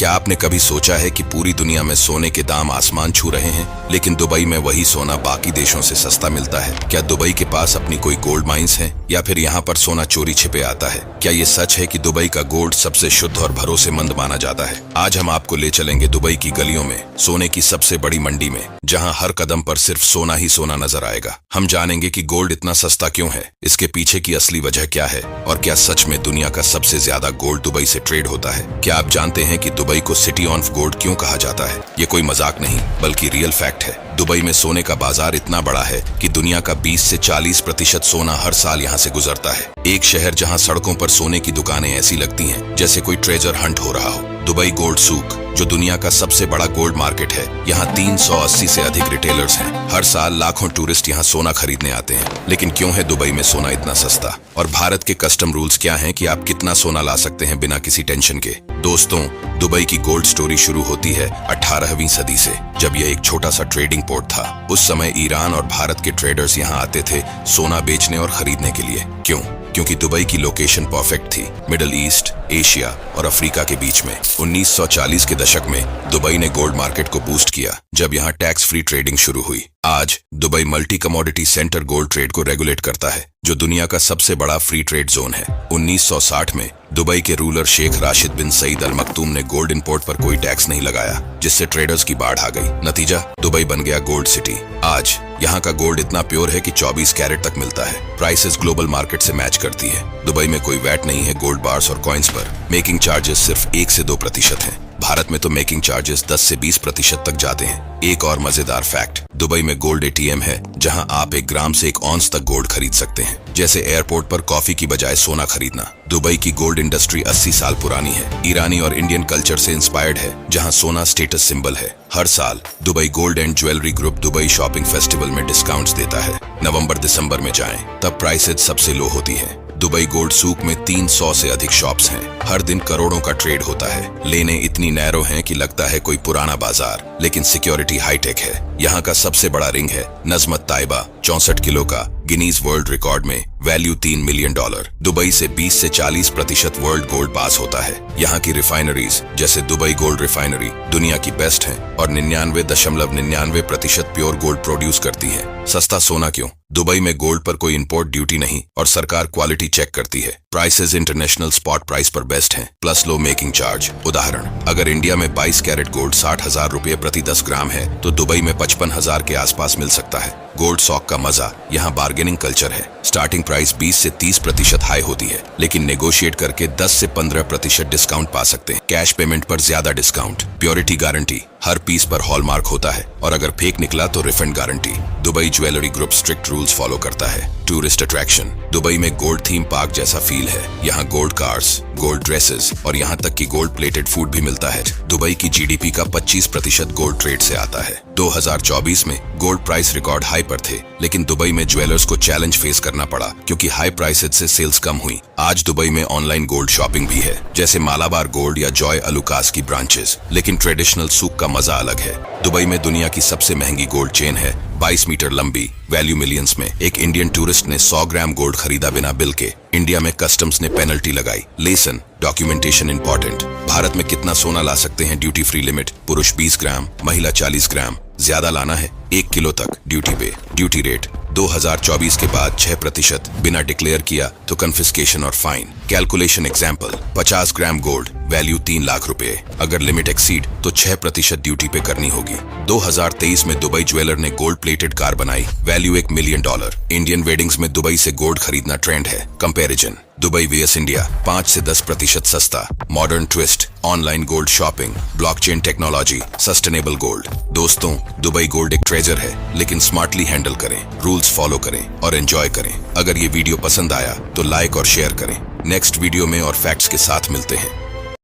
क्या आपने कभी सोचा है कि पूरी दुनिया में सोने के दाम आसमान छू रहे हैं, लेकिन दुबई में वही सोना बाकी देशों से सस्ता मिलता है? क्या दुबई के पास अपनी कोई गोल्ड माइंस है, या फिर यहाँ पर सोना चोरी छिपे आता है? क्या ये सच है कि दुबई का गोल्ड सबसे शुद्ध और भरोसेमंद माना जाता है? आज हम आपको ले चलेंगे दुबई की गलियों में, सोने की सबसे बड़ी मंडी में, जहाँ हर कदम पर सिर्फ सोना ही सोना नजर आएगा। हम जानेंगे कि गोल्ड इतना सस्ता क्यों है, इसके पीछे की असली वजह क्या है, और क्या सच में दुनिया का सबसे ज्यादा गोल्ड दुबई से ट्रेड होता है? क्या आप जानते हैं कि दुबई को सिटी ऑफ गोल्ड क्यों कहा जाता है? ये कोई मजाक नहीं, बल्कि रियल फैक्ट है। दुबई में सोने का बाजार इतना बड़ा है कि दुनिया का 20 से 40% सोना हर साल यहाँ से गुजरता है। एक शहर जहाँ सड़कों पर सोने की दुकानें ऐसी लगती हैं जैसे कोई ट्रेजर हंट हो रहा हो। दुबई गोल्ड सूक, जो दुनिया का सबसे बड़ा गोल्ड मार्केट है, यहाँ 380 से अधिक रिटेलर्स हैं। हर साल लाखों टूरिस्ट यहाँ सोना खरीदने आते हैं। लेकिन क्यों है दुबई में सोना इतना सस्ता? और भारत के कस्टम रूल्स क्या हैं कि आप कितना सोना ला सकते हैं बिना किसी टेंशन के? दोस्तों, दुबई की गोल्ड स्टोरी शुरू होती है 18वीं सदी से, जब यह एक छोटा सा ट्रेडिंग पोर्ट था। उस समय ईरान और भारत के ट्रेडर्स यहाँ आते थे सोना बेचने और खरीदने के लिए। क्यों? क्योंकि दुबई की लोकेशन परफेक्ट थी, मिडिल ईस्ट, एशिया और अफ्रीका के बीच में। 1940 के दशक में दुबई ने गोल्ड मार्केट को बूस्ट किया, जब यहाँ टैक्स फ्री ट्रेडिंग शुरू हुई। आज Dubai multi commodity centre gold trade को रेगुलेट करता है, जो दुनिया का सबसे बड़ा फ्री ट्रेड जोन है। 1960 में दुबई के रूलर शेख राशिद बिन सईद अल मखतूम ने गोल्ड इंपोर्ट पर कोई टैक्स नहीं लगाया, जिससे ट्रेडर्स की बाढ़ आ गई। नतीजा, दुबई बन गया गोल्ड सिटी। आज यहाँ का गोल्ड इतना प्योर है कि 24 कैरेट तक मिलता है। प्राइसेस ग्लोबल मार्केट से मैच करती है। दुबई में कोई वैट नहीं है गोल्ड बार्स और कॉइन्स पर। मेकिंग चार्जेस सिर्फ 1 से 2% हैं। भारत में तो मेकिंग चार्जेस 10 से 20% तक जाते हैं। एक और मजेदार फैक्ट, दुबई में गोल्ड एटीएम है, जहां आप 1 ग्राम से 1 ऑन्स तक गोल्ड खरीद सकते हैं। जैसे एयरपोर्ट पर कॉफी की बजाय सोना खरीदना। दुबई की गोल्ड इंडस्ट्री 80 साल पुरानी है। ईरानी और इंडियन कल्चर से इंस्पायर्ड है, जहां सोना स्टेटस सिंबल है। हर साल Dubai gold and jewellery group Dubai shopping festival में डिस्काउंट्स देता है। नवंबर-दिसंबर में जाएं, तब प्राइसेस सबसे लो होती है। दुबई गोल्ड सूक में 300 से अधिक शॉप्स हैं। हर दिन करोड़ों का ट्रेड होता है। लेने इतनी नैरो हैं कि लगता है कोई पुराना बाजार, लेकिन सिक्योरिटी हाईटेक है। यहाँ का सबसे बड़ा रिंग है नजमत ताइबा, 64 किलो का, गिनीज वर्ल्ड रिकॉर्ड में, वैल्यू $3 मिलियन। दुबई से 20 से 40% वर्ल्ड गोल्ड पास होता है। यहाँ की रिफाइनरीज जैसे दुबई गोल्ड रिफाइनरी दुनिया की बेस्ट हैं और 99.99% प्योर गोल्ड प्रोड्यूस करती है। सस्ता सोना क्यों? दुबई में गोल्ड पर कोई इंपोर्ट ड्यूटी नहीं और सरकार क्वालिटी चेक करती है। प्राइसेस इंटरनेशनल स्पॉट प्राइस पर बेस्ट हैं, प्लस लो मेकिंग चार्ज। उदाहरण, अगर इंडिया में 22 कैरेट गोल्ड 60,000 रुपये प्रति 10 ग्राम है, तो दुबई में 55,000 के आसपास मिल सकता है। गोल्ड सॉक का मजा, यहाँ बार्गेनिंग कल्चर है। स्टार्टिंग प्राइस 20 से 30% हाई होती है, लेकिन नेगोशिएट करके 10 से 15% डिस्काउंट पा सकते हैं। कैश पेमेंट पर ज्यादा डिस्काउंट। प्योरिटी गारंटी, हर पीस पर हॉलमार्क होता है, और अगर फेक निकला तो refund guarantee. Dubai jewellery group strict rules follow करता है। टूरिस्ट अट्रैक्शन, दुबई में गोल्ड थीम पार्क जैसा फील है। यहाँ गोल्ड कार्स, गोल्ड ड्रेसेस और यहाँ तक कि गोल्ड प्लेटेड फूड भी मिलता है। दुबई की जीडीपी का 25% गोल्ड ट्रेड से आता है। 2024 में गोल्ड प्राइस रिकॉर्ड हाई पर थे, लेकिन दुबई में ज्वेलर्स को चैलेंज फेस करना पड़ा, क्योंकि हाई प्राइसेस से सेल्स कम हुई। आज दुबई में ऑनलाइन गोल्ड शॉपिंग भी है, जैसे मालाबार गोल्ड या जॉय अलुकास की ब्रांचेस, लेकिन ट्रेडिशनल सूक का मजा अलग है। दुबई में दुनिया की सबसे महंगी गोल्ड चेन है, 22 मीटर लंबी, वैल्यू मिलियंस में। एक इंडियन टूरिस्ट ने 100 ग्राम गोल्ड खरीदा बिना बिल के। इंडिया में कस्टम्स ने पेनल्टी लगाई। Lesson, documentation important. भारत में कितना सोना ला सकते हैं? ड्यूटी फ्री लिमिट, पुरुष 20 ग्राम, महिला 40 ग्राम। ज्यादा लाना है 1 किलो तक, ड्यूटी पे। ड्यूटी रेट 2024 के बाद 6%। बिना डिक्लेयर किया तो कन्फिस्केशन और fine. Calculation example, 50 gram gold, value 3 lakh रुपए। अगर लिमिट एक्सीड तो 6% ड्यूटी पे करनी होगी। 2023 में दुबई ज्वेलर ने गोल्ड प्लेटेड कार बनाई, वैल्यू $1 मिलियन। इंडियन वेडिंग्स में दुबई से गोल्ड खरीदना ट्रेंड है। कंपैरिजन, दुबई वीएस इंडिया 5 से 10% सस्ता। Modern twist, online gold shopping, blockchain technology, sustainable gold. दोस्तों, दुबई गोल्ड एक ट्रेजर है, लेकिन स्मार्टली हैंडल करें, रूल्स फॉलो करें और एंजॉय करें। अगर ये वीडियो पसंद आया तो लाइक और शेयर करें। नेक्स्ट वीडियो में और फैक्ट्स के साथ मिलते हैं।